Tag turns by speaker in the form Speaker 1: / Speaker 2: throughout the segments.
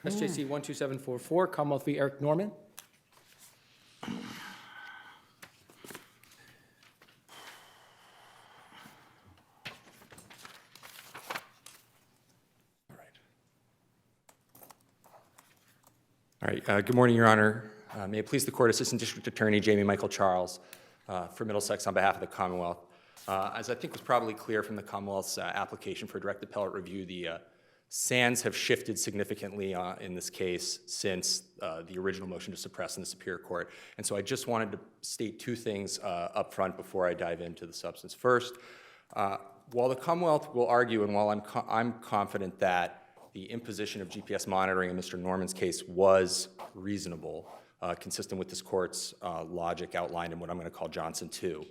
Speaker 1: SJC-12744, Commonwealth v. Eric Norman.
Speaker 2: All right. Good morning, Your Honor. May it please the Court, Assistant District Attorney Jamie Michael Charles for Middlesex on behalf of the Commonwealth. As I think was probably clear from the Commonwealth's application for direct appellate review, the sands have shifted significantly in this case since the original motion to suppress in the Superior Court. And so I just wanted to state two things up front before I dive into the substance. First, while the Commonwealth will argue, and while I'm confident that the imposition of GPS monitoring in Mr. Norman's case was reasonable, consistent with this Court's logic outlined in what I'm going to call Johnson 2.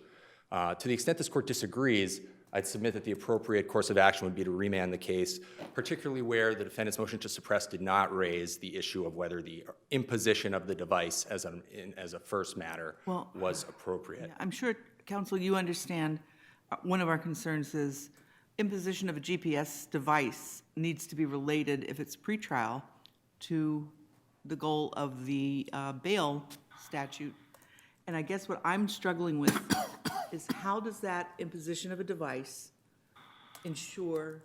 Speaker 2: To the extent this Court disagrees, I'd submit that the appropriate course of action would be to remand the case, particularly where the defendant's motion to suppress did not raise the issue of whether the imposition of the device as a first matter was appropriate.
Speaker 3: I'm sure, counsel, you understand one of our concerns is imposition of a GPS device needs to be related, if it's pretrial, to the goal of the bail statute. And I guess what I'm struggling with is how does that imposition of a device ensure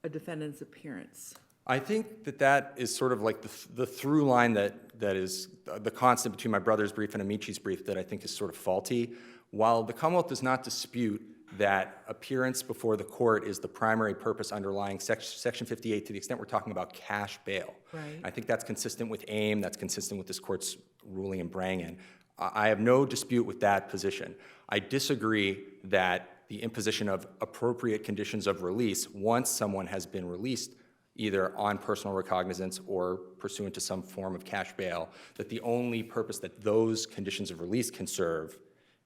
Speaker 3: a defendant's appearance?
Speaker 2: I think that is sort of like the through line that is the constant between my brother's brief and Amici's brief that I think is sort of faulty. While the Commonwealth does not dispute that appearance before the court is the primary purpose underlying Section 58 to the extent we're talking about cash bail.
Speaker 3: Right.
Speaker 2: I think that's consistent with AIM, that's consistent with this Court's ruling in Brangen. I have no dispute with that position. I disagree that the imposition of appropriate conditions of release once someone has been released either on personal recognizance or pursuant to some form of cash bail, that the only purpose that those conditions of release can serve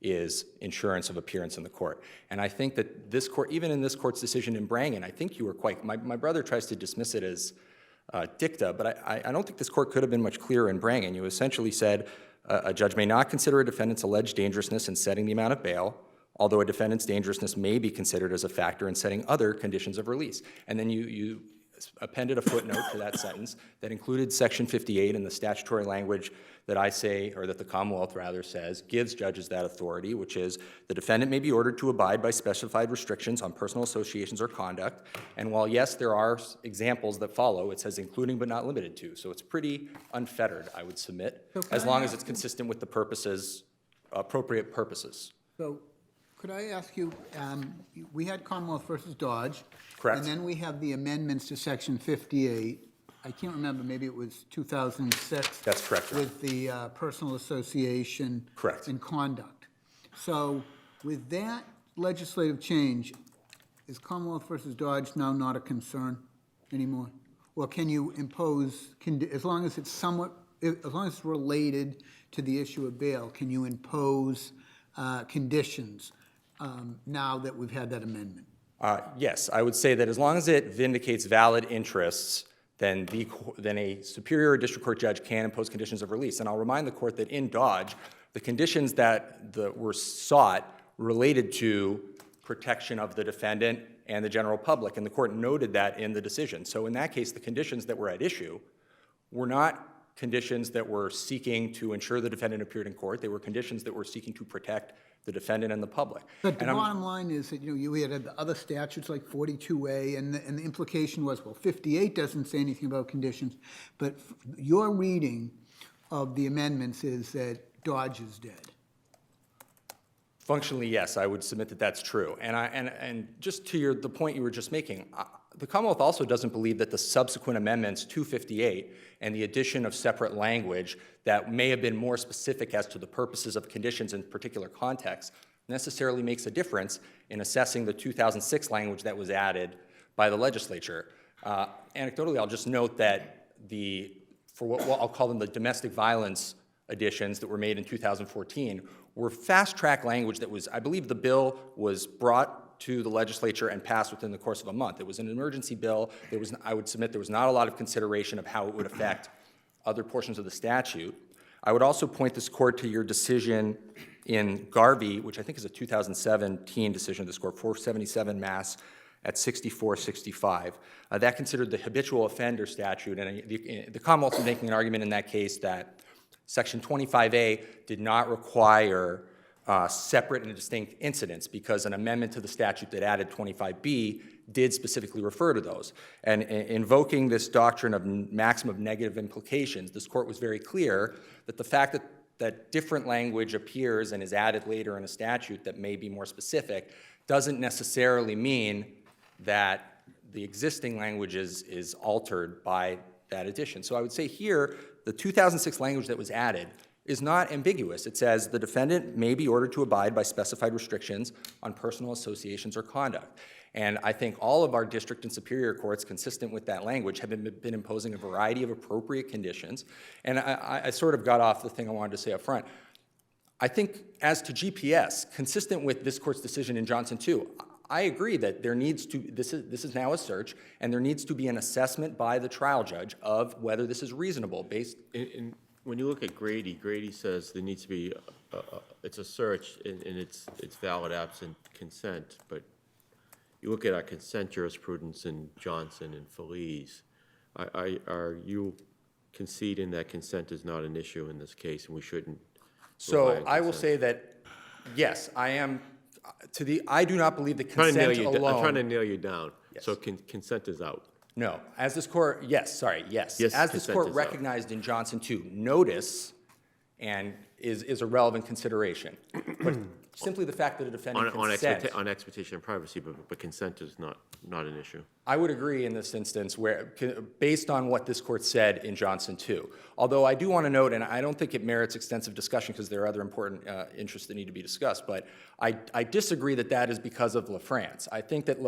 Speaker 2: is insurance of appearance in the court. And I think that this Court, even in this Court's decision in Brangen, I think you were quite, my brother tries to dismiss it as dicta, but I don't think this Court could have been much clearer in Brangen. You essentially said a judge may not consider a defendant's alleged dangerousness in setting the amount of bail, although a defendant's dangerousness may be considered as a factor in setting other conditions of release. And then you appended a footnote to that sentence that included Section 58 and the statutory language that I say, or that the Commonwealth rather says, gives judges that authority, which is the defendant may be ordered to abide by specified restrictions on personal associations or conduct. And while, yes, there are examples that follow, it says including but not limited to. So it's pretty unfettered, I would submit, as long as it's consistent with the purposes, appropriate purposes.
Speaker 4: So could I ask you, we had Commonwealth versus Dodge.
Speaker 2: Correct.
Speaker 4: And then we have the amendments to Section 58. I can't remember, maybe it was 2006.
Speaker 2: That's correct.
Speaker 4: With the personal association.
Speaker 2: Correct.
Speaker 4: And conduct. So with that legislative change, is Commonwealth versus Dodge now not a concern anymore? Or can you impose, as long as it's somewhat, as long as it's related to the issue of bail, can you impose conditions now that we've had that amendment?
Speaker 2: Yes, I would say that as long as it vindicates valid interests, then a superior or district court judge can impose conditions of release. And I'll remind the court that in Dodge, the conditions that were sought related to protection of the defendant and the general public, and the court noted that in the decision. So in that case, the conditions that were at issue were not conditions that were seeking to ensure the defendant appeared in court. They were conditions that were seeking to protect the defendant and the public.
Speaker 4: But the bottom line is that, we had other statutes like 42A, and the implication was, well, 58 doesn't say anything about conditions, but your reading of the amendments is that Dodge is dead.
Speaker 2: Functionally, yes, I would submit that that's true. And just to the point you were just making, the Commonwealth also doesn't believe that the subsequent amendments to 58 and the addition of separate language that may have been more specific as to the purposes of conditions in particular contexts necessarily makes a difference in assessing the 2006 language that was added by the legislature. Anecdotally, I'll just note that for what I'll call them the domestic violence additions that were made in 2014 were fast-track language that was, I believe the bill was brought to the legislature and passed within the course of a month. It was an emergency bill. I would submit there was not a lot of consideration of how it would affect other portions of the statute. I would also point this court to your decision in Garvey, which I think is a 2017 decision of this court, 477 Mass at 6465. That considered the habitual offender statute, and the Commonwealth was making an argument in that case that Section 25A did not require separate and distinct incidents because an amendment to the statute that added 25B did specifically refer to those. And invoking this doctrine of maximum negative implications, this court was very clear that the fact that different language appears and is added later in a statute that may be more specific doesn't necessarily mean that the existing language is altered by that addition. So I would say here, the 2006 language that was added is not ambiguous. It says the defendant may be ordered to abide by specified restrictions on personal associations or conduct. And I think all of our district and superior courts, consistent with that language, have been imposing a variety of appropriate conditions. And I sort of got off the thing I wanted to say up front. I think as to GPS, consistent with this court's decision in Johnson 2, I agree that there needs to, this is now a search, and there needs to be an assessment by the trial judge of whether this is reasonable based.
Speaker 5: When you look at Grady, Grady says there needs to be, it's a search and it's valid absent consent, but you look at our consent jurisprudence in Johnson and Feliz, are you conceding that consent is not an issue in this case and we shouldn't?
Speaker 2: So I will say that, yes, I am, I do not believe that consent alone.
Speaker 5: I'm trying to nail you down.
Speaker 2: Yes.
Speaker 5: So consent is out.
Speaker 2: No, as this court, yes.
Speaker 5: Yes,
Speaker 2: As this
Speaker 5: consent
Speaker 2: court
Speaker 5: is
Speaker 2: recognized in Johnson 2, notice and is a relevant consideration. But simply the fact that a defendant consents.
Speaker 5: On expectation of privacy, but consent is not an issue.
Speaker 2: I would agree in this instance where, based on what this court said in Johnson 2. Although I do want to note, and I don't think it merits extensive discussion because there are other important interests that need to be discussed, but I disagree that that is because of LaFrance. I think that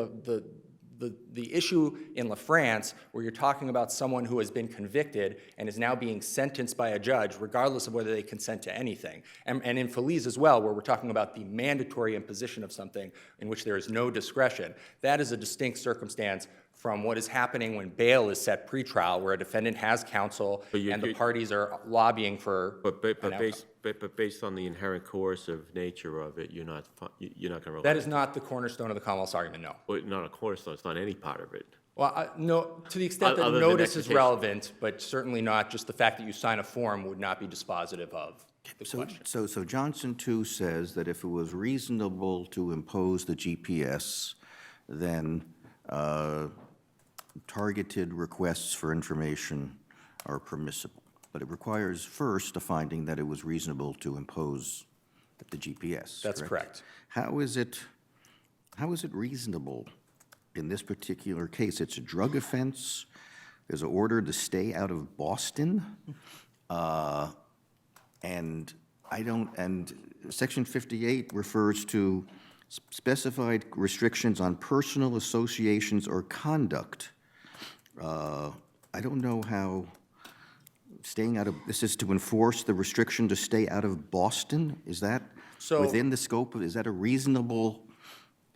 Speaker 2: the issue in LaFrance, where you're talking about someone who has been convicted and is now being sentenced by a judge, regardless of whether they consent to anything, and in Feliz as well, where we're talking about the mandatory imposition of something in which there is no discretion, that is a distinct circumstance from what is happening when bail is set pretrial, where a defendant has counsel and the parties are lobbying for an outcome.
Speaker 5: But based on the inherent coercive nature of it, you're not going to rely.
Speaker 2: That is not the cornerstone of the Commonwealth's argument, no.
Speaker 5: Well, not a cornerstone, it's not any part of it.
Speaker 2: Well, no, to the extent that
Speaker 5: Other than
Speaker 2: notice is
Speaker 5: expectation.
Speaker 2: relevant, but certainly not just the fact that you sign a form would not be dispositive of the question.
Speaker 6: So Johnson 2 says that if it was reasonable to impose the GPS, then targeted requests for information are permissible. But it requires first a finding that it was reasonable to impose the GPS.
Speaker 2: That's correct.
Speaker 6: How is it reasonable in this particular case? It's a drug offense. There's an order to stay out of Boston. And Section 58 refers to specified restrictions on personal associations or conduct. I don't know how staying out of, this is to enforce the restriction to stay out of Boston? Is that within the scope of, is that a reasonable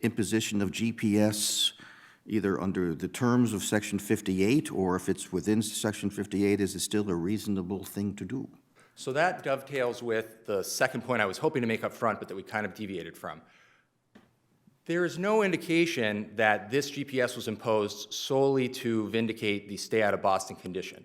Speaker 6: imposition of GPS, either under the terms of Section 58, or if it's within Section 58, is it still a reasonable thing to do?
Speaker 2: So that dovetails with the second point I was hoping to make up front, but that we kind of deviated from. There is no indication that this GPS was imposed solely to vindicate the stay out of Boston condition.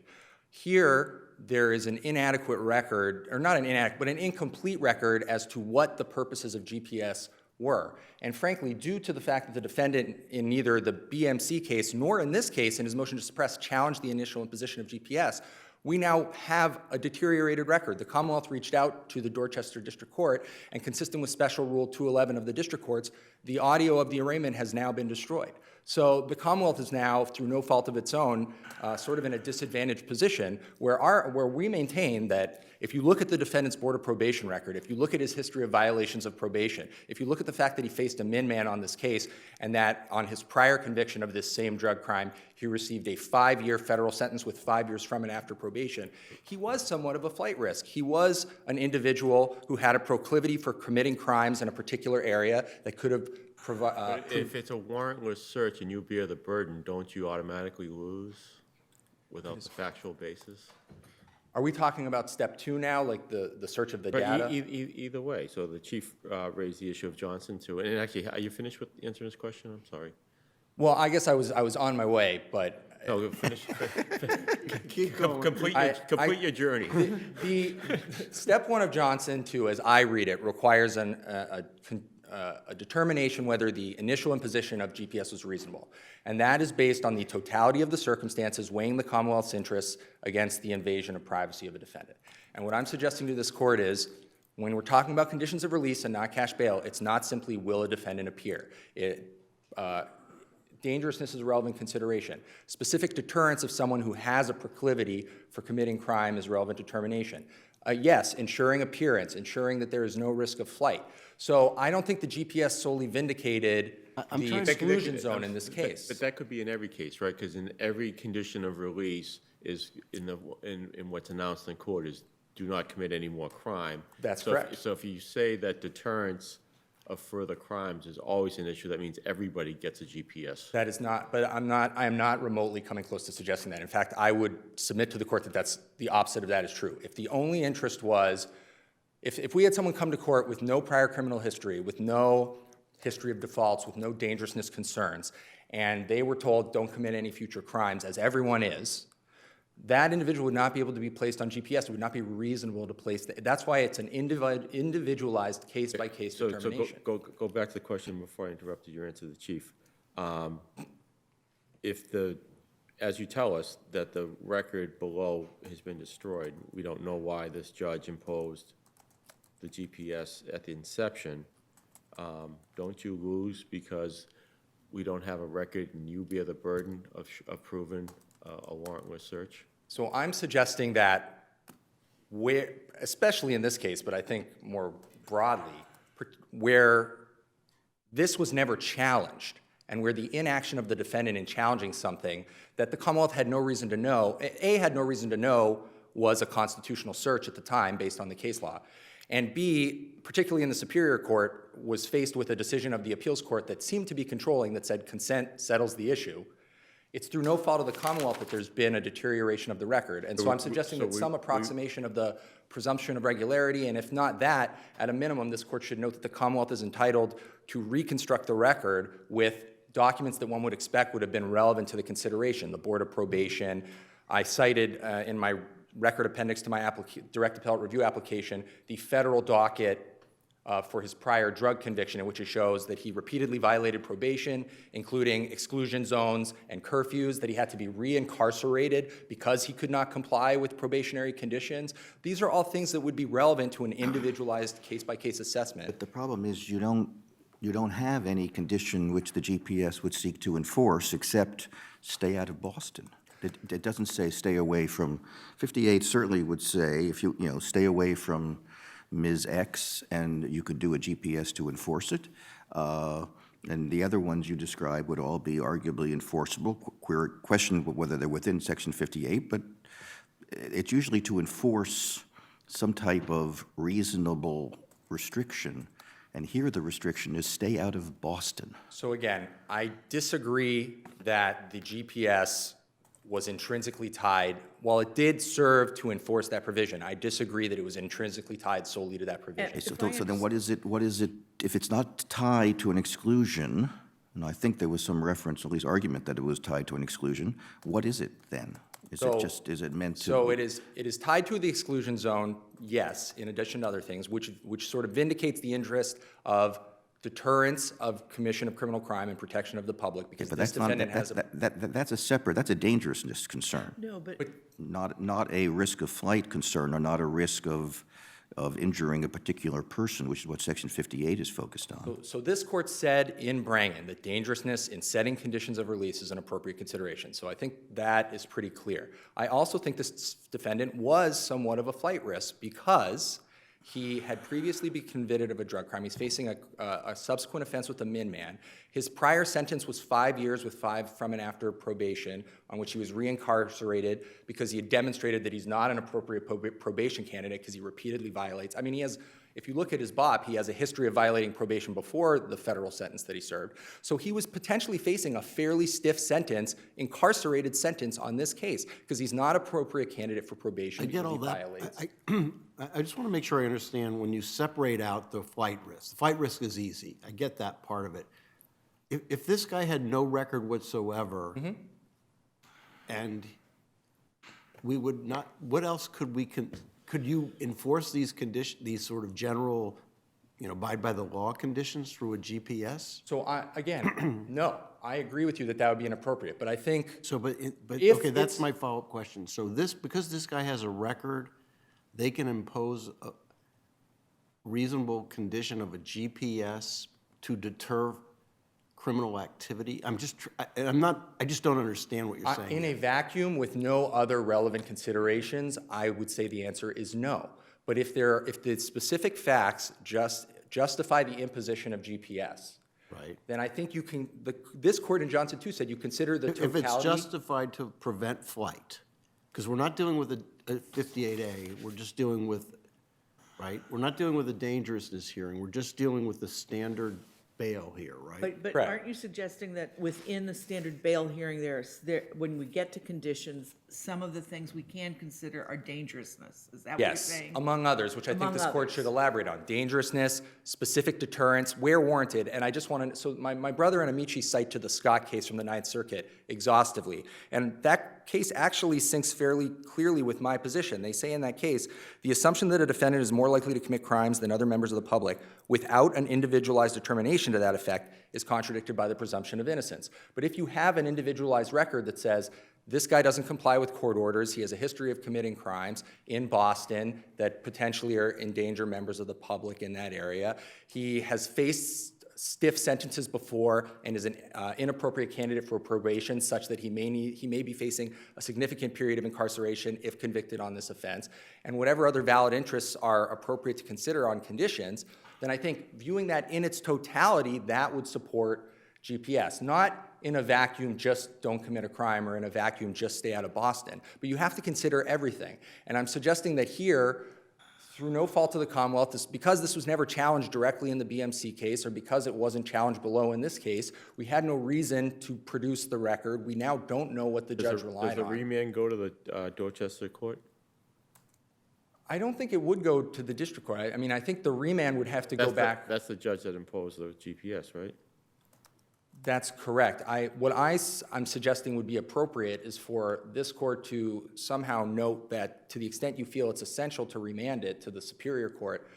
Speaker 2: Here, there is an inadequate record, or not an inadequate, but an incomplete record as to what the purposes of GPS were. And frankly, due to the fact that the defendant in neither the BMC case nor in this case in his motion to suppress challenged the initial imposition of GPS, we now have a deteriorated record. The Commonwealth reached out to the Dorchester District Court, and consistent with Special Rule 211 of the district courts, the audio of the arraignment has now been destroyed. So the Commonwealth is now, through no fault of its own, sort of in a disadvantaged position where we maintain that if you look at the defendant's Board of Probation record, if you look at his history of violations of probation, if you look at the fact that he faced a min-man on this case, and that on his prior conviction of this same drug crime, he received a 5-year federal sentence with 5 years from and after probation, he was somewhat of a flight risk. He was an individual who had a proclivity for committing crimes in a particular area that could have
Speaker 5: if it's a warrantless search and you bear the burden, don't you automatically lose without the factual basis?
Speaker 2: Are we talking about step 2 now, like the search of the data?
Speaker 5: Either way. So the chief raised the issue of Johnson too. And actually, are you finished with answering this question? I'm sorry.
Speaker 2: Well, I guess I was on my way, but
Speaker 5: No, finish.
Speaker 4: Keep going.
Speaker 5: Complete your journey.
Speaker 2: the step one of Johnson 2, as I read it, requires a determination whether the initial imposition of GPS was reasonable. And that is based on the totality of the circumstances weighing the Commonwealth's interests against the invasion of privacy of a defendant. And what I'm suggesting to this court is, when we're talking about conditions of release and not cash bail, it's not simply will a defendant appear. Dangerousness is a relevant consideration. Specific deterrence of someone who has a proclivity for committing crime is relevant determination. Yes, ensuring appearance, ensuring that there is no risk of flight. So I don't think the GPS solely vindicated the exclusion zone in this case.
Speaker 5: But that could be in every case, right? Because in every condition of release is in what's announced in court is do not commit any more crime.
Speaker 2: That's
Speaker 5: So
Speaker 2: correct.
Speaker 5: So if you say that deterrence of further crimes is always an issue, that means everybody gets a GPS.
Speaker 2: That is not, but I am not remotely coming close to suggesting that. In fact, I would submit to the court that that's the opposite of that is true. If the only interest was, if we had someone come to court with no prior criminal history, with no history of defaults, with no dangerousness concerns, and they were told don't commit any future crimes, as everyone is, that individual would not be able to be placed on GPS. It would not be reasonable to place that. That's why it's an individualized case-by-case determination.
Speaker 5: So go back to the question before I interrupted your answer to the chief. As you tell us, that the record below has been destroyed, we don't know why this judge imposed the GPS at the inception. Don't you lose because we don't have a record and you bear the burden of proving a warrantless search?
Speaker 2: So I'm suggesting that especially in this case, but I think more broadly, where this was never challenged and where the inaction of the defendant in challenging something that the Commonwealth had no reason to know, had no reason to know was a constitutional search at the time based on the case law, and B, particularly in the Superior Court, was faced with a decision of the appeals court that seemed to be controlling that said consent settles the issue. It's through no fault of the Commonwealth that there's been a deterioration of the record. And so I'm suggesting that some approximation of the presumption of regularity, and if not that, at a minimum, this court should note that the Commonwealth is entitled to reconstruct the record with documents that one would expect would have been relevant to the consideration, the Board of Probation. I cited in my record appendix to my direct appellate review application the federal docket for his prior drug conviction, in which it shows that he repeatedly violated probation, including exclusion zones and curfews, that he had to be reincarcerated because he could not comply with probationary conditions. These are all things that would be relevant to an individualized case-by-case assessment.
Speaker 6: But the problem is you don't have any condition which the GPS would seek to enforce except stay out of Boston. It doesn't say stay away from, 58 certainly would say, if you stay away from Ms. X, and you could do a GPS to enforce it. And the other ones you described would all be arguably enforceable. Question whether they're within Section 58, but it's usually to enforce some type of reasonable restriction. And here the restriction is stay out of Boston.
Speaker 2: So again, I disagree that the GPS was intrinsically tied. While it did serve to enforce that provision, I disagree that it was intrinsically tied solely to that provision.
Speaker 6: So then what is it, if it's not tied to an exclusion, and I think there was some reference, at least argument, that it was tied to an exclusion, what is it then? Is it meant to?
Speaker 2: So it is tied to the exclusion zone, yes, in addition to other things, which sort of vindicates the interest of deterrence of commission of criminal crime and protection of the public, because
Speaker 6: But
Speaker 2: this
Speaker 6: that's not,
Speaker 2: defendant has a...
Speaker 6: that's a dangerousness concern.
Speaker 3: No, but
Speaker 6: Not a risk of flight concern, or not a risk of injuring a particular person, which is what Section 58 is focused on.
Speaker 2: So this court said in Brangen that dangerousness in setting conditions of release is an appropriate consideration. So I think that is pretty clear. I also think this defendant was somewhat of a flight risk because he had previously been convicted of a drug crime. He's facing a subsequent offense with a min-man. His prior sentence was 5 years with 5 from and after probation, on which he was reincarcerated because he had demonstrated that he's not an appropriate probation candidate because he repeatedly violates. I mean, if you look at his BOP, he has a history of violating probation before the federal sentence that he served. So he was potentially facing a fairly stiff sentence, incarcerated sentence on this case, because he's not an appropriate candidate for probation
Speaker 7: I get
Speaker 2: because
Speaker 7: all
Speaker 2: he
Speaker 7: that.
Speaker 2: violates.
Speaker 7: I just want to make sure I understand when you separate out the flight risk. The flight risk is easy. I get that part of it. if this guy had no record whatsoever,
Speaker 2: Mm-hmm.
Speaker 7: and we would not, what else could we, could you enforce these these sort of general, abide by the law conditions through a GPS?
Speaker 2: So again, no, I agree with you that that would be inappropriate, but I think,
Speaker 7: So, but
Speaker 2: If
Speaker 7: okay, that's
Speaker 2: it's-
Speaker 7: my follow-up question. So because this guy has a record, they can impose a reasonable condition of a GPS to deter criminal activity? I just don't understand what you're saying.
Speaker 2: in a vacuum with no other relevant considerations, I would say the answer is no. But if the specific facts justify the imposition of GPS,
Speaker 7: Right.
Speaker 2: then I think you can, this court in Johnson 2 said you consider the totality.
Speaker 7: If it's justified to prevent flight, because we're not dealing with a 58A, we're just dealing with, right? We're not dealing with a dangerousness hearing, we're just dealing with the standard bail here, right?
Speaker 3: But
Speaker 2: Correct.
Speaker 3: aren't you suggesting that within the standard bail hearing, when we get to conditions, some of the things we can consider are dangerousness? Is that what you're
Speaker 2: Yes,
Speaker 3: saying?
Speaker 2: among others, which I think
Speaker 3: Among
Speaker 2: this court
Speaker 3: others.
Speaker 2: should elaborate on. Dangerousness, specific deterrence, where warranted. And I just want to, so my brother and Amici cite to the Scott case from the Ninth Circuit exhaustively. And that case actually syncs fairly clearly with my position. They say in that case, the assumption that a defendant is more likely to commit crimes than other members of the public without an individualized determination to that effect is contradicted by the presumption of innocence. But if you have an individualized record that says, this guy doesn't comply with court orders, he has a history of committing crimes in Boston that potentially endanger members of the public in that area, he has faced stiff sentences before and is an inappropriate candidate for probation such that he may be facing a significant period of incarceration if convicted on this offense, and whatever other valid interests are appropriate to consider on conditions, then I think viewing that in its totality, that would support GPS. Not in a vacuum, just don't commit a crime, or in a vacuum, just stay out of Boston. But you have to consider everything. And I'm suggesting that here, through no fault of the Commonwealth, because this was never challenged directly in the BMC case, or because it wasn't challenged below in this case, we had no reason to produce the record. We now don't know what the judge relied
Speaker 5: Does the
Speaker 2: on.
Speaker 5: remand go to the Dorchester court?
Speaker 2: I don't think it would go to the district court. I mean, I think the remand would have to go back.
Speaker 5: That's the judge that imposed the GPS, right?
Speaker 2: That's correct. What I'm suggesting would be appropriate is for this court to somehow note that to the extent you feel it's essential to remand it to the Superior Court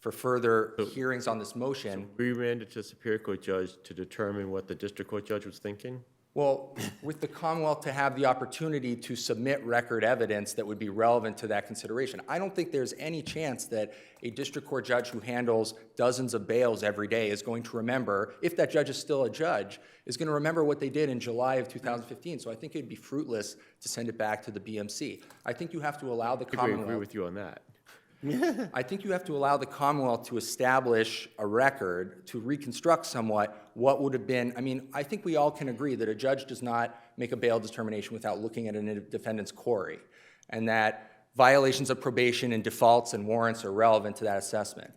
Speaker 2: for further hearings on this motion.
Speaker 5: Remand it to the Superior Court judge to determine what the district court judge was thinking?
Speaker 2: Well, with the Commonwealth to have the opportunity to submit record evidence that would be relevant to that consideration. I don't think there's any chance that a district court judge who handles dozens of bails every day is going to remember, if that judge is still a judge, is going to remember what they did in July of 2015. So I think it'd be fruitless to send it back to the BMC. I think you have to allow the
Speaker 5: I
Speaker 2: Commonwealth.
Speaker 5: agree with you on that.
Speaker 2: I think you have to allow the Commonwealth to establish a record, to reconstruct somewhat what would have been. I mean, I think we all can agree that a judge does not make a bail determination without looking at a defendant's query, and that violations of probation and defaults and warrants are relevant to that assessment.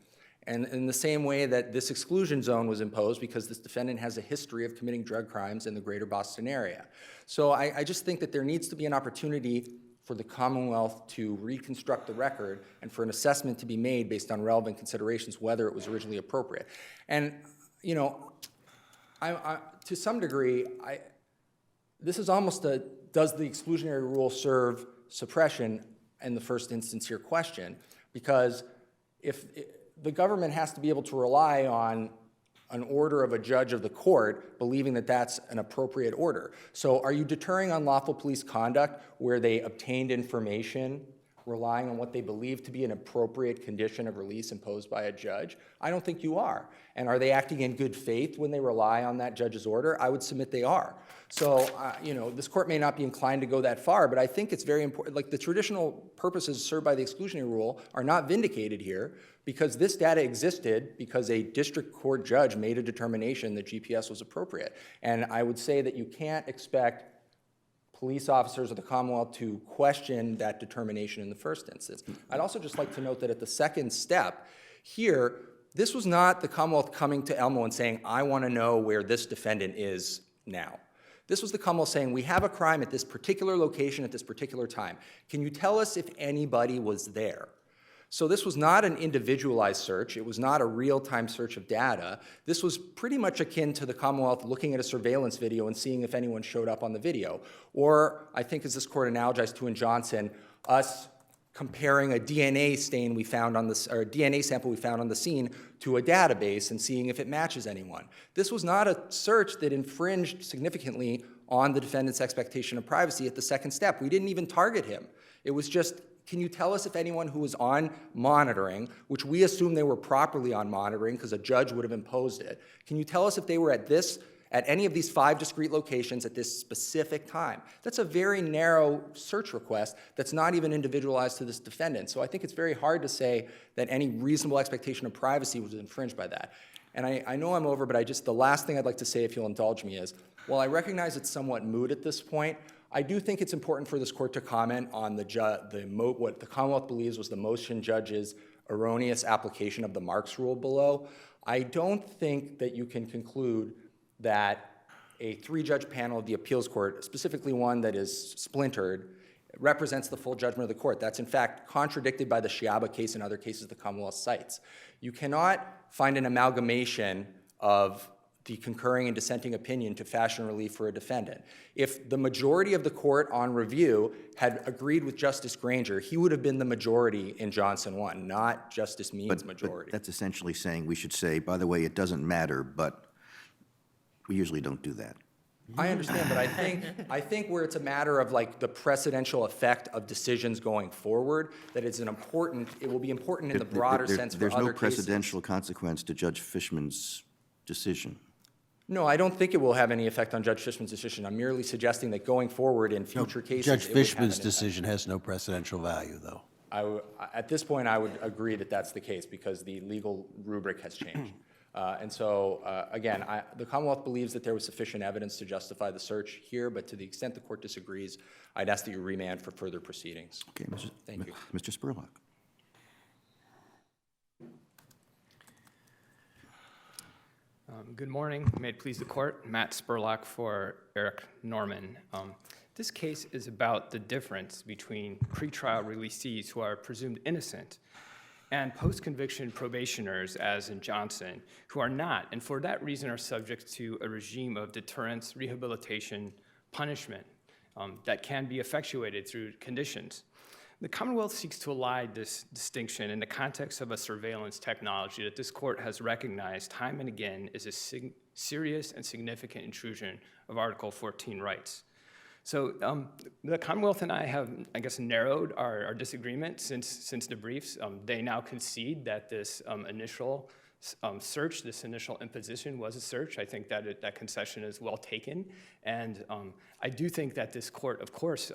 Speaker 2: And in the same way that this exclusion zone was imposed because this defendant has a history of committing drug crimes in the greater Boston area. So I just think that there needs to be an opportunity for the Commonwealth to reconstruct the record and for an assessment to be made based on relevant considerations, whether it was originally appropriate. And, you know, to some degree, this is almost a, does the exclusionary rule serve suppression in the first instance here question? Because if the government has to be able to rely on an order of a judge of the court, believing that that's an appropriate order. So are you deterring unlawful police conduct where they obtained information relying on what they believe to be an appropriate condition of release imposed by a judge? I don't think you are. And are they acting in good faith when they rely on that judge's order? I would submit they are. So, you know, this court may not be inclined to go that far, but I think it's very important. Like, the traditional purposes served by the exclusionary rule are not vindicated here because this data existed because a district court judge made a determination that GPS was appropriate. And I would say that you can't expect police officers of the Commonwealth to question that determination in the first instance. I'd also just like to note that at the second step here, this was not the Commonwealth coming to Elmo and saying, I want to know where this defendant is now. This was the Commonwealth saying, we have a crime at this particular location at this particular time. Can you tell us if anybody was there? So this was not an individualized search. It was not a real-time search of data. This was pretty much akin to the Commonwealth looking at a surveillance video and seeing if anyone showed up on the video. Or, I think as this court analogized to in Johnson, us comparing a DNA stain we found on this, or a DNA sample we found on the scene to a database and seeing if it matches anyone. This was not a search that infringed significantly on the defendant's expectation of privacy at the second step. We didn't even target him. It was just, can you tell us if anyone who was on monitoring, which we assume they were properly on monitoring because a judge would have imposed it, can you tell us if they were at any of these 5 discrete locations at this specific time? That's a very narrow search request that's not even individualized to this defendant. So I think it's very hard to say that any reasonable expectation of privacy was infringed by that. And I know I'm over, but the last thing I'd like to say, if you'll indulge me, is while I recognize it's somewhat moot at this point, I do think it's important for this court to comment on what the Commonwealth believes was the motion judge's erroneous application of the Marks rule below. I don't think that you can conclude that a 3-judge panel of the appeals court, specifically one that is splintered, represents the full judgment of the court. That's in fact contradicted by the Sciaba case and other cases the Commonwealth cites. You cannot find an amalgamation of the concurring and dissenting opinion to fashion relief for a defendant. If the majority of the court on review had agreed with Justice Granger, he would have been the majority in Johnson 1, not Justice Mead's majority.
Speaker 6: But that's essentially saying we should say, by the way, it doesn't matter, but we usually don't do that.
Speaker 2: I understand, but I think where it's a matter of like the precedential effect of decisions going forward, that it will be important in the broader sense for other cases.
Speaker 6: There's no precedential consequence to Judge Fishman's decision.
Speaker 2: No, I don't think it will have any effect on Judge Fishman's decision. I'm merely suggesting that going forward in future cases,
Speaker 7: Judge
Speaker 2: it would have an
Speaker 7: Fishman's
Speaker 2: impact.
Speaker 7: decision has no precedential value, though.
Speaker 2: At this point, I would agree that that's the case because the legal rubric has changed. And so, again, the Commonwealth believes that there was sufficient evidence to justify the search here, but to the extent the court disagrees, I'd ask that you remand for further proceedings.
Speaker 6: Okay,
Speaker 2: Thank you.
Speaker 6: Mr. Spurlock.
Speaker 1: Good morning. May it please the court. Matt Spurlock for Eric Norman. This case is about the difference between pretrial releasees who are presumed innocent and post-conviction probationers, as in Johnson, who are not, and for that reason are subject to a regime of deterrence, rehabilitation, punishment that can be effectuated through conditions. The Commonwealth seeks to elide this distinction in the context of a surveillance technology that this court has recognized time and again is a serious and significant intrusion of Article 14 rights. So the Commonwealth and I have, I guess, narrowed our disagreement since the briefs. They now concede that this initial search, this initial imposition was a search. I think that that concession is well taken. And I do think that this court, of course...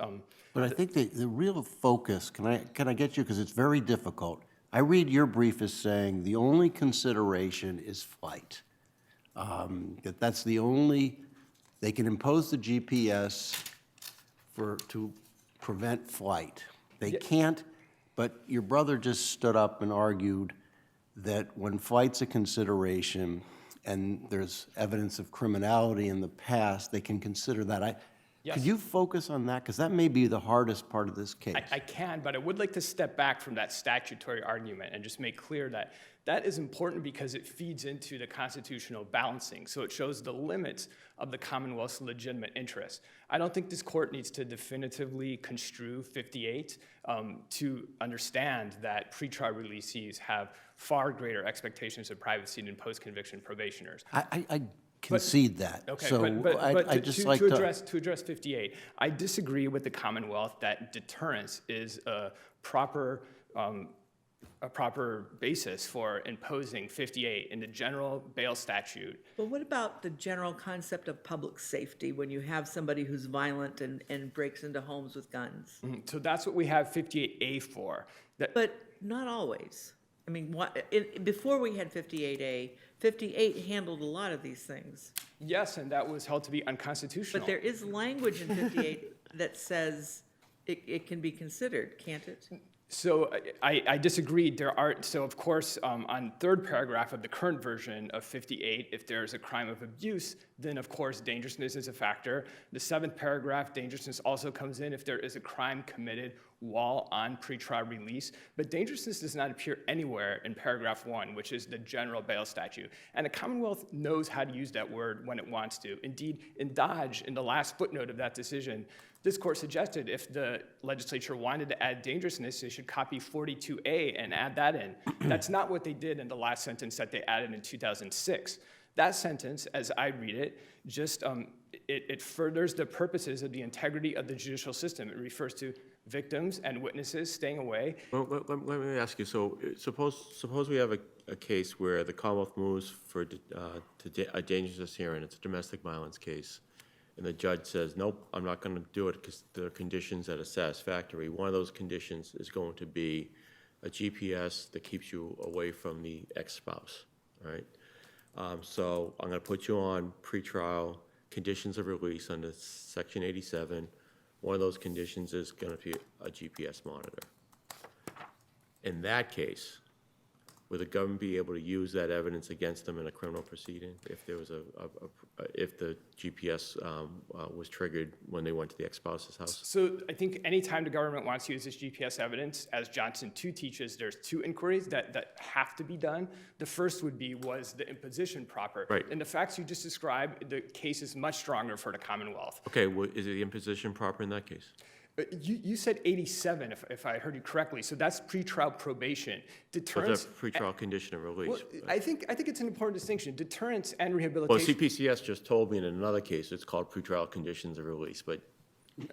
Speaker 7: But I think the real focus, can I get you, because it's very difficult. I read your brief as saying the only consideration is flight. That's the only, they can impose the GPS to prevent flight. They can't, but your brother just stood up and argued that when flight's a consideration and there's evidence of criminality in the past, they can consider that.
Speaker 1: Yes.
Speaker 7: Could you focus on that? Because that may be the hardest part of this case.
Speaker 1: I can, but I would like to step back from that statutory argument and just make clear that that is important because it feeds into the constitutional balancing. So it shows the limits of the Commonwealth's legitimate interests. I don't think this court needs to definitively construe 58 to understand that pretrial releasees have far greater expectations of privacy than post-conviction probationers.
Speaker 7: I concede that.
Speaker 1: Okay,
Speaker 7: so
Speaker 1: but
Speaker 7: I just like to
Speaker 1: address 58, I disagree with the Commonwealth that deterrence is a proper basis for imposing 58 in the general bail statute.
Speaker 8: But what about the general concept of public safety when you have somebody who's violent and breaks into homes with guns?
Speaker 1: So that's what we have 58A for.
Speaker 8: But not always. I mean, before we had 58A, 58 handled a lot of these things.
Speaker 1: Yes, and that was held to be unconstitutional.
Speaker 8: But there is language in 58 that says it can be considered, can't it?
Speaker 1: So I disagreed. So of course, on third paragraph of the current version of 58, if there's a crime of abuse, then of course dangerousness is a factor. The seventh paragraph, dangerousness also comes in if there is a crime committed wall on pretrial release, but dangerousness does not appear anywhere in paragraph 1, which is the general bail statute. And the Commonwealth knows how to use that word when it wants to. Indeed, in Dodge, in the last footnote of that decision, this court suggested if the legislature wanted to add dangerousness, they should copy 42A and add that in. That's not what they did in the last sentence that they added in 2006. That sentence, as I read it, just it furthers the purposes of the integrity of the judicial system. It refers to victims and witnesses staying away.
Speaker 5: Well, let me ask you, so suppose we have a case where the Commonwealth moves for a dangerous hearing, it's a domestic violence case, and the judge says, nope, I'm not going to do it because there are conditions that are satisfactory. One of those conditions is going to be a GPS that keeps you away from the ex-spouse, all right? So I'm going to put you on pretrial conditions of release under Section 87. One of those conditions is going to be a GPS monitor. In that case, would the government be able to use that evidence against them in a criminal proceeding if there was if the GPS was triggered when they went to the ex-spouse's house?
Speaker 1: So I think anytime the government wants to use this GPS evidence, as Johnson 2 teaches, there's 2 inquiries that have to be done. The first would be, was the imposition proper?
Speaker 5: Right.
Speaker 1: And the facts you just described, the case is much stronger for the Commonwealth.
Speaker 5: Okay, well, is the imposition proper in that case?
Speaker 1: You said 87, if I heard you correctly, so that's pretrial probation.
Speaker 5: But
Speaker 1: Deterrence.
Speaker 5: that's pretrial condition of release.
Speaker 1: Well, I think it's an important distinction. Deterrence and
Speaker 5: Well,
Speaker 1: rehabilitation.
Speaker 5: CPCS just told me in another case, it's called pretrial conditions of release, but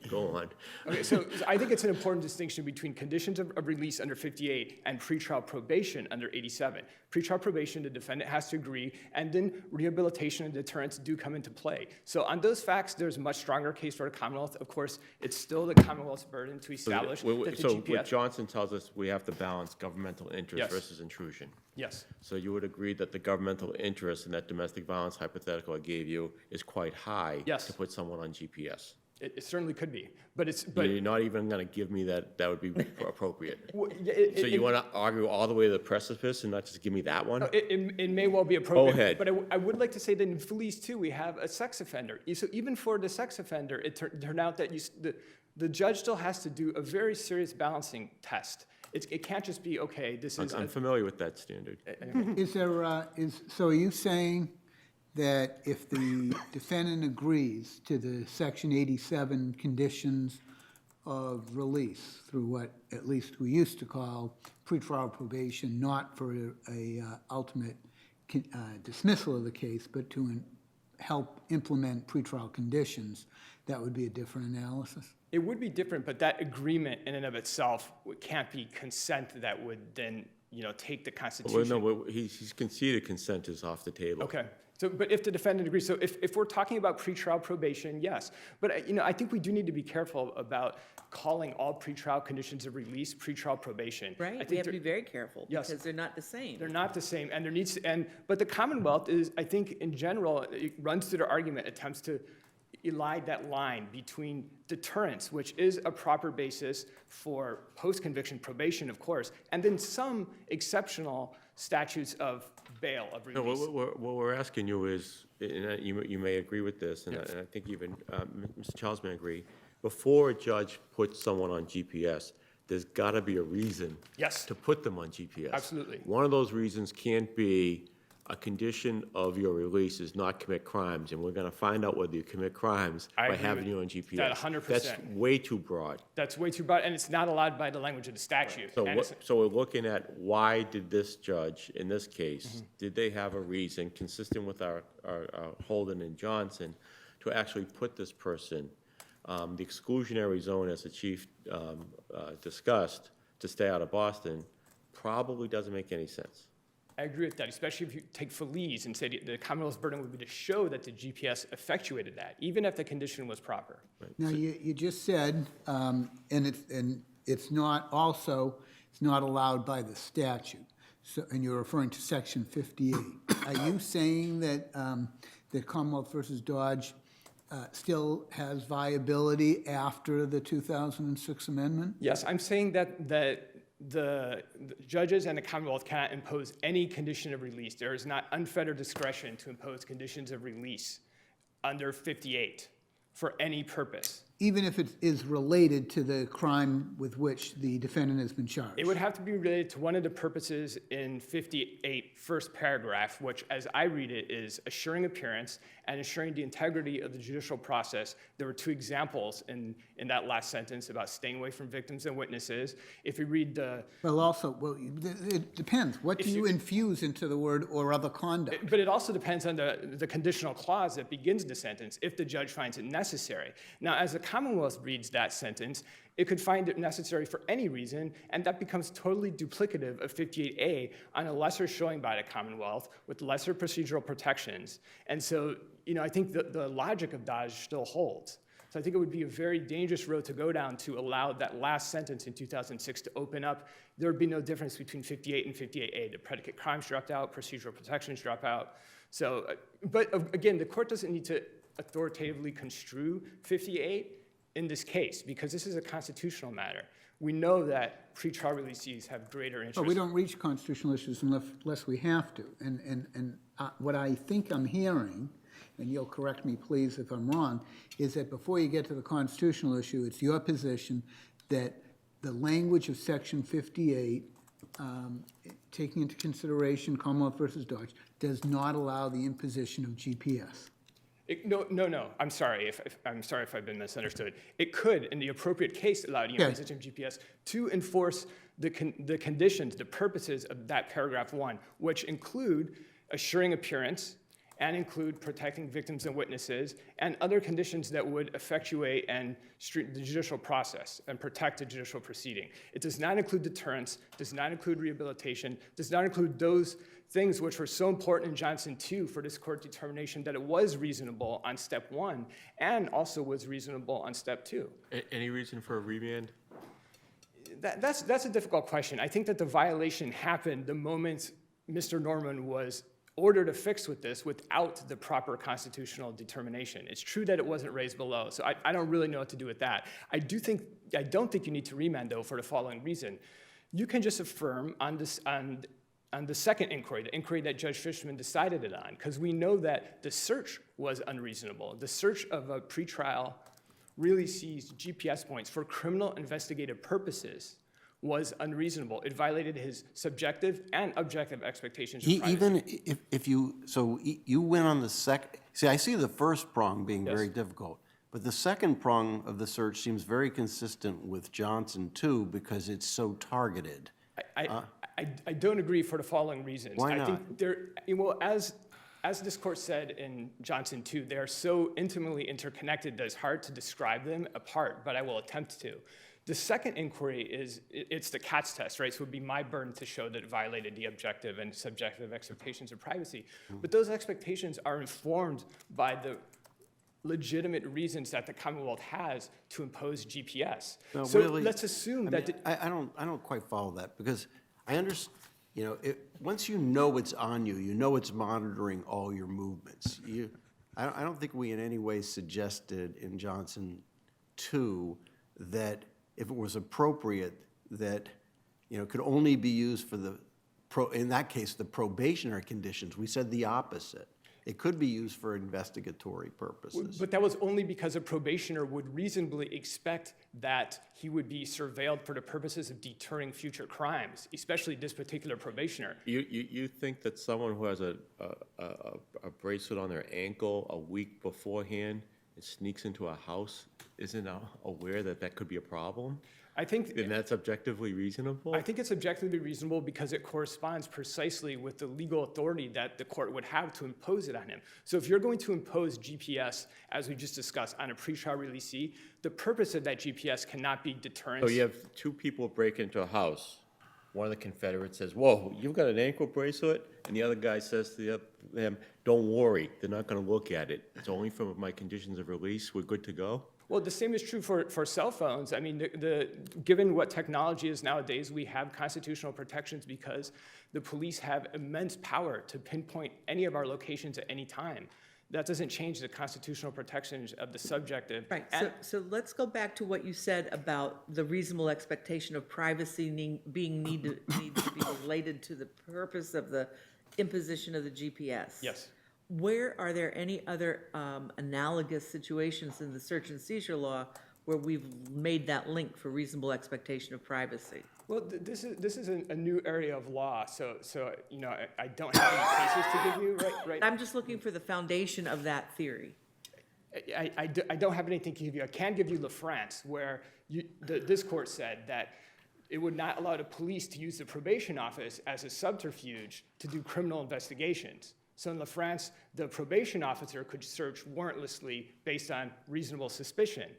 Speaker 5: go on.
Speaker 1: Okay, so I think it's an important distinction between conditions of release under 58 and pretrial probation under 87. Pretrial probation, the defendant has to agree, and then rehabilitation and deterrence do come into play. So on those facts, there's a much stronger case for the Commonwealth. Of course, it's still the Commonwealth's burden to establish that the
Speaker 5: So what
Speaker 1: GPS.
Speaker 5: Johnson tells us, we have to balance governmental interest
Speaker 1: Yes.
Speaker 5: versus intrusion.
Speaker 1: Yes.
Speaker 5: So you would agree that the governmental interest in that domestic violence hypothetical I gave you is quite high
Speaker 1: Yes.
Speaker 5: to put someone on GPS?
Speaker 1: It certainly could be, but
Speaker 5: You're not even going to give me that would be appropriate.
Speaker 1: well,
Speaker 5: So you want to argue all the way to the precipice and not just give me that one?
Speaker 1: It may well be appropriate.
Speaker 5: ahead.
Speaker 1: But I would like to say that in Felice, too, we have a sex offender. So even for the sex offender, it turned out that the judge still has to do a very serious balancing test. It can't just be, okay, this is.
Speaker 5: I'm familiar with that standard.
Speaker 4: Is there, so are you saying that if the defendant agrees to the Section 87 conditions of release through what at least we used to call pretrial probation, not for a ultimate dismissal of the case, but to help implement pretrial conditions, that would be a different analysis?
Speaker 1: It would be different, but that agreement in and of itself can't be consent that would then, take the
Speaker 5: Well,
Speaker 1: Constitution.
Speaker 5: no, he's conceded consent is off the table.
Speaker 1: Okay. So, but if the defendant agrees, so if we're talking about pretrial probation, yes. But, I think we do need to be careful about calling all pretrial conditions of release pretrial probation. I
Speaker 8: Right,
Speaker 1: think
Speaker 8: we have to
Speaker 1: they're-
Speaker 8: be very careful,
Speaker 1: Yes.
Speaker 8: because they're not the same.
Speaker 1: They're not the same, and there needs to, but the Commonwealth is, I think, in general, it runs through their argument, attempts to elide that line between deterrence, which is a proper basis for post-conviction probation, of course, and then some exceptional statutes of bail, of
Speaker 5: No,
Speaker 1: release.
Speaker 5: what we're asking you is, and you may agree with this, and I think even Mr. Charles may agree, before a judge puts someone on GPS, there's got to be a reason
Speaker 1: Yes.
Speaker 5: to put them on GPS.
Speaker 1: Absolutely.
Speaker 5: One of those reasons can't be a condition of your release is not commit crimes, and we're going to find out whether you commit crimes
Speaker 1: I
Speaker 5: by
Speaker 1: agree
Speaker 5: having
Speaker 1: with
Speaker 5: you on GPS.
Speaker 1: that 100%.
Speaker 5: That's way too broad.
Speaker 1: That's way too broad, and it's not allowed by the language of the statute.
Speaker 5: So
Speaker 1: And it's-
Speaker 5: so we're looking at why did this judge, in this case,
Speaker 1: Mm-hmm.
Speaker 5: did they have a reason, consistent with our Holden and Johnson, to actually put this person, the exclusionary zone, as the chief discussed, to stay out of Boston, probably doesn't make any sense.
Speaker 1: I agree with that, especially if you take Felice and say the Commonwealth's burden would be to show that the GPS effectuated that, even if the condition was proper.
Speaker 4: Now, you just said, and it's not allowed by the statute, so, and you're referring to Section 58. Are you saying that that Commonwealth versus Dodge still has viability after the 2006 amendment?
Speaker 1: Yes, I'm saying that the judges and the Commonwealth cannot impose any condition of release. There is not unfettered discretion to impose conditions of release under 58 for any purpose.
Speaker 4: even if it is related to the crime with which the defendant has been charged?
Speaker 1: It would have to be related to one of the purposes in 58, first paragraph, which, as I read it, is assuring appearance and ensuring the integrity of the judicial process. There were two examples in that last sentence about staying away from victims and witnesses. If you read the...
Speaker 4: Well, also, it depends. What do you infuse into the word "or other conduct"?
Speaker 1: But it also depends on the conditional clause that begins the sentence, if the judge finds it necessary. Now, as the Commonwealth reads that sentence, it could find it necessary for any reason, and that becomes totally duplicative of 58A on a lesser showing by the Commonwealth with lesser procedural protections. And so, I think the logic of Dodge still holds. So I think it would be a very dangerous road to go down to allow that last sentence in 2006 to open up. There would be no difference between 58 and 58A. The predicate crimes dropped out, procedural protections drop out. So, but again, the court doesn't need to authoritatively construe 58 in this case, because this is a constitutional matter. We know that pretrial releasees have greater interest.
Speaker 4: But we don't reach constitutional issues unless we have to. And what I think I'm hearing, and you'll correct me please if I'm wrong, is that before you get to the constitutional issue, it's your position that the language of Section 58, taking into consideration Commonwealth versus Dodge, does not allow the imposition of GPS.
Speaker 1: No. I'm sorry if I've been misunderstood. It could, in the appropriate case, allow the imposition of GPS to enforce the conditions, the purposes of that paragraph 1, which include assuring appearance and include protecting victims and witnesses and other conditions that would effectuate and the judicial process and protect the judicial proceeding. It does not include deterrence, does not include rehabilitation, does not include those things which were so important in Johnson 2 for this court determination that it was reasonable on step 1 and also was reasonable on step 2.
Speaker 5: Any reason for a remand?
Speaker 1: That's a difficult question. I think that the violation happened the moment Mr. Norman was ordered a fix with this without the proper constitutional determination. It's true that it wasn't raised below, so I don't really know what to do with that. I don't think you need to remand, though, for the following reason. You can just affirm on the second inquiry, the inquiry that Judge Fishman decided it on, because we know that the search was unreasonable. The search of a pretrial really seized GPS points for criminal investigative purposes was unreasonable. It violated his subjective and objective expectations of privacy.
Speaker 7: Even if you, so you went on the second, see, I see the first prong being
Speaker 1: Yes.
Speaker 7: very difficult, but the second prong of the search seems very consistent with Johnson too, because it's so targeted.
Speaker 1: I don't agree for the following reasons.
Speaker 7: Why
Speaker 1: I
Speaker 7: not?
Speaker 1: think as this court said in Johnson 2, they are so intimately interconnected that it's hard to describe them apart, but I will attempt to. The second inquiry it's the Katz test, right? So it would be my burden to show that it violated the objective and subjective expectations of privacy. But those expectations are informed by the legitimate reasons that the Commonwealth has to impose GPS.
Speaker 7: No,
Speaker 1: So
Speaker 7: really,
Speaker 1: let's assume
Speaker 7: I mean, I don't quite follow that, because I understand, once you know it's on you, you know it's monitoring all your movements. I don't think we in any way suggested in Johnson 2 that if it was appropriate, that, it could only be used for in that case, the probationary conditions. We said the opposite. It could be used for investigatory purposes.
Speaker 1: But that was only because a probationer would reasonably expect that he would be surveilled for the purposes of deterring future crimes, especially this particular probationer.
Speaker 5: You think that someone who has a bracelet on their ankle a week beforehand and sneaks into a house isn't aware that that could be a problem?
Speaker 1: I think
Speaker 5: Then that's objectively reasonable?
Speaker 1: I think it's objectively reasonable because it corresponds precisely with the legal authority that the court would have to impose it on him. So if you're going to impose GPS, as we just discussed, on a pretrial releasee, the purpose of that GPS cannot be deterrence.
Speaker 5: So you have two people break into a house. One of the Confederates says, "Whoa, you've got an ankle bracelet?" And the other guy says to them, "Don't worry, they're not going to look at it. It's only from my conditions of release. We're good to go."
Speaker 1: Well, the same is true for cell phones. I mean, given what technology is nowadays, we have constitutional protections because the police have immense power to pinpoint any of our locations at any time. That doesn't change the constitutional protections of the subjective.
Speaker 8: Right,
Speaker 1: And-
Speaker 8: so let's go back to what you said about the reasonable expectation of privacy needs to be related to the purpose of the imposition of the GPS.
Speaker 1: Yes.
Speaker 8: Where are there any other analogous situations in the search and seizure law where we've made that link for reasonable expectation of privacy.
Speaker 1: Well, this is a new area of law, so you know, I don't have any cases to give you, right?
Speaker 8: I'm just looking for the foundation of that theory.
Speaker 1: I don't have anything to give you. I can give you LaFrance, where this court said that it would not allow the police to use the probation office as a subterfuge to do criminal investigations. So in LaFrance, the probation officer could search warrantlessly based on reasonable suspicion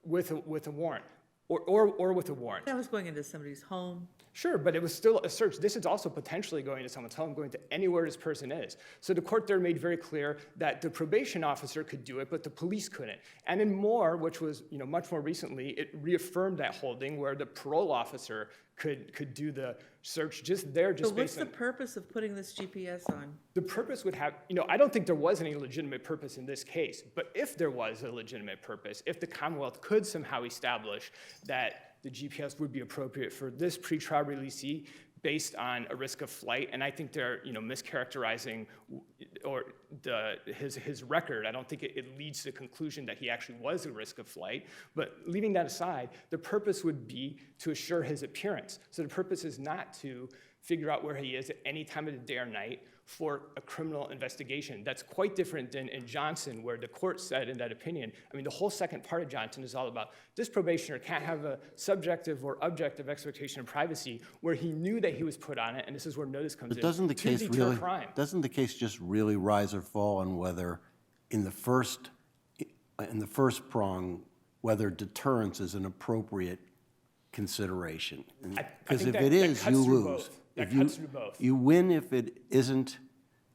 Speaker 1: with a warrant, or with a warrant.
Speaker 8: That was going into somebody's home.
Speaker 1: Sure, but it was still a search. This is also potentially going to someone's home, going to anywhere this person is. So the court there made very clear that the probation officer could do it, but the police couldn't. And in Moore, which was much more recently, it reaffirmed that holding where the parole officer could do the search just
Speaker 8: So what's
Speaker 1: based
Speaker 8: the
Speaker 1: on.
Speaker 8: purpose of putting this GPS on?
Speaker 1: The purpose would have, I don't think there was any legitimate purpose in this case, but if there was a legitimate purpose, if the Commonwealth could somehow establish that the GPS would be appropriate for this pretrial releasee based on a risk of flight, and I think they're mischaracterizing his record. I don't think it leads to the conclusion that he actually was a risk of flight, but leaving that aside, the purpose would be to assure his appearance. So the purpose is not to figure out where he is at any time of the day or night for a criminal investigation. That's quite different than in Johnson, where the court said in that opinion, the whole second part of Johnson is all about this probationer can't have a subjective or objective expectation of privacy where he knew that he was put on it, and this is where notice comes
Speaker 7: But
Speaker 1: in,
Speaker 7: doesn't the
Speaker 1: to
Speaker 7: case
Speaker 1: deter
Speaker 7: really,
Speaker 1: crime.
Speaker 7: doesn't the case just really rise or fall on whether in the first prong, whether deterrence is an appropriate consideration?
Speaker 1: I
Speaker 7: Because
Speaker 1: think
Speaker 7: if
Speaker 1: that
Speaker 7: it is,
Speaker 1: cuts
Speaker 7: you
Speaker 1: through
Speaker 7: lose.
Speaker 1: both. That
Speaker 7: If you-
Speaker 1: cuts through both.
Speaker 7: You win if it isn't,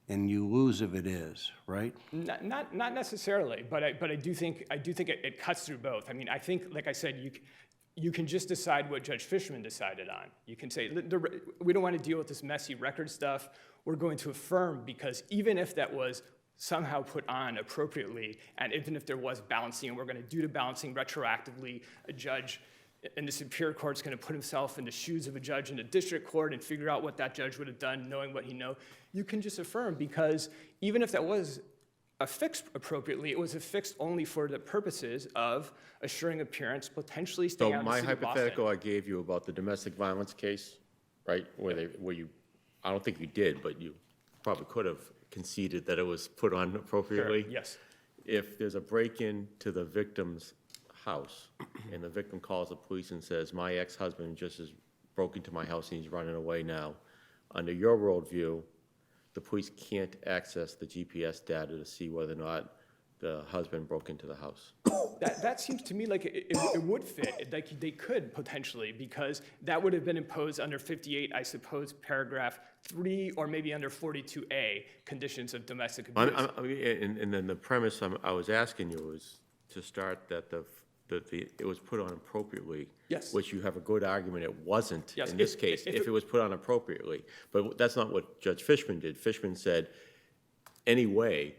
Speaker 7: and you lose if it is, right?
Speaker 1: Not necessarily, but I do think it cuts through both. I think, like I said, you can just decide what Judge Fishman decided on. You can say, we don't want to deal with this messy record stuff. We're going to affirm because even if that was somehow put on appropriately, and even if there was balancing, and we're going to do the balancing retroactively, a judge in the Superior Court's going to put himself in the shoes of a judge in the district court and figure out what that judge would have done, knowing what he knows. You can just affirm because even if that was affixed appropriately, it was affixed only for the purposes of assuring appearance, potentially staying
Speaker 5: So
Speaker 1: out of the
Speaker 5: my
Speaker 1: city of Boston.
Speaker 5: hypothetical I gave you about the domestic violence case, right, where you, I don't think you did, but you probably could have conceded that it was put on appropriately.
Speaker 1: Sure, yes.
Speaker 5: If there's a break-in to the victim's house, and the victim calls the police and says, my ex-husband just has broke into my house and he's running away now, under your worldview, the police can't access the GPS data to see whether or not the husband broke into the house.
Speaker 1: That seems to me like it would fit, like they could potentially, because that would have been imposed under 58, I suppose, paragraph 3, or maybe under 42A, conditions of domestic abuse.
Speaker 5: And then the premise I was asking you was to start that it was put on appropriately.
Speaker 1: Yes.
Speaker 5: Which you have a good argument it wasn't
Speaker 1: Yes,
Speaker 5: in this
Speaker 1: if-
Speaker 5: case,
Speaker 1: if
Speaker 5: if
Speaker 1: it-
Speaker 5: it was put on appropriately. But that's not what Judge Fishman did. Fishman said, anyway,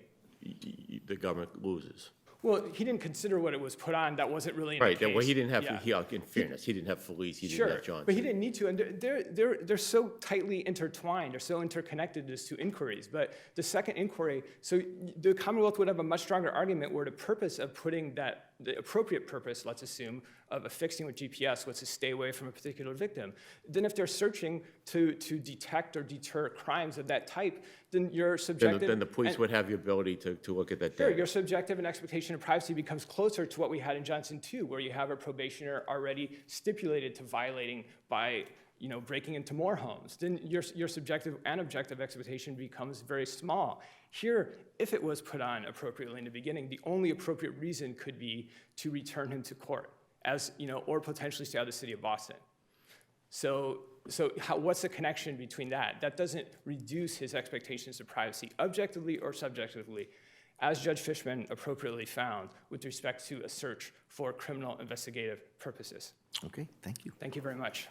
Speaker 5: the government loses.
Speaker 1: Well, he didn't consider what it was put on. That wasn't really in the
Speaker 5: Right,
Speaker 1: case.
Speaker 5: well, he didn't have,
Speaker 1: Yeah.
Speaker 5: in fairness, he didn't have Felice, he didn't
Speaker 1: Sure,
Speaker 5: have Johnson.
Speaker 1: but he didn't need to, and they're so tightly intertwined, they're so interconnected as two inquiries. But the second inquiry, so the Commonwealth would have a much stronger argument where the purpose of putting that, the appropriate purpose, let's assume, of affixing with GPS was to stay away from a particular victim. Then if they're searching to detect or deter crimes of that type, then your subjective.
Speaker 5: Then the police
Speaker 1: and-
Speaker 5: would have the ability to look at that
Speaker 1: Sure,
Speaker 5: data.
Speaker 1: your subjective and expectation of privacy becomes closer to what we had in Johnson 2, where you have a probationer already stipulated to violating by, breaking into more homes. Then your subjective and objective expectation becomes very small. Here, if it was put on appropriately in the beginning, the only appropriate reason could be to return him to court, or potentially stay out of the city of Boston. So what's the connection between that? That doesn't reduce his expectations of privacy, objectively or subjectively, as Judge Fishman appropriately found with respect to a search for criminal investigative purposes.
Speaker 6: Okay, thank you.
Speaker 1: Thank you very much.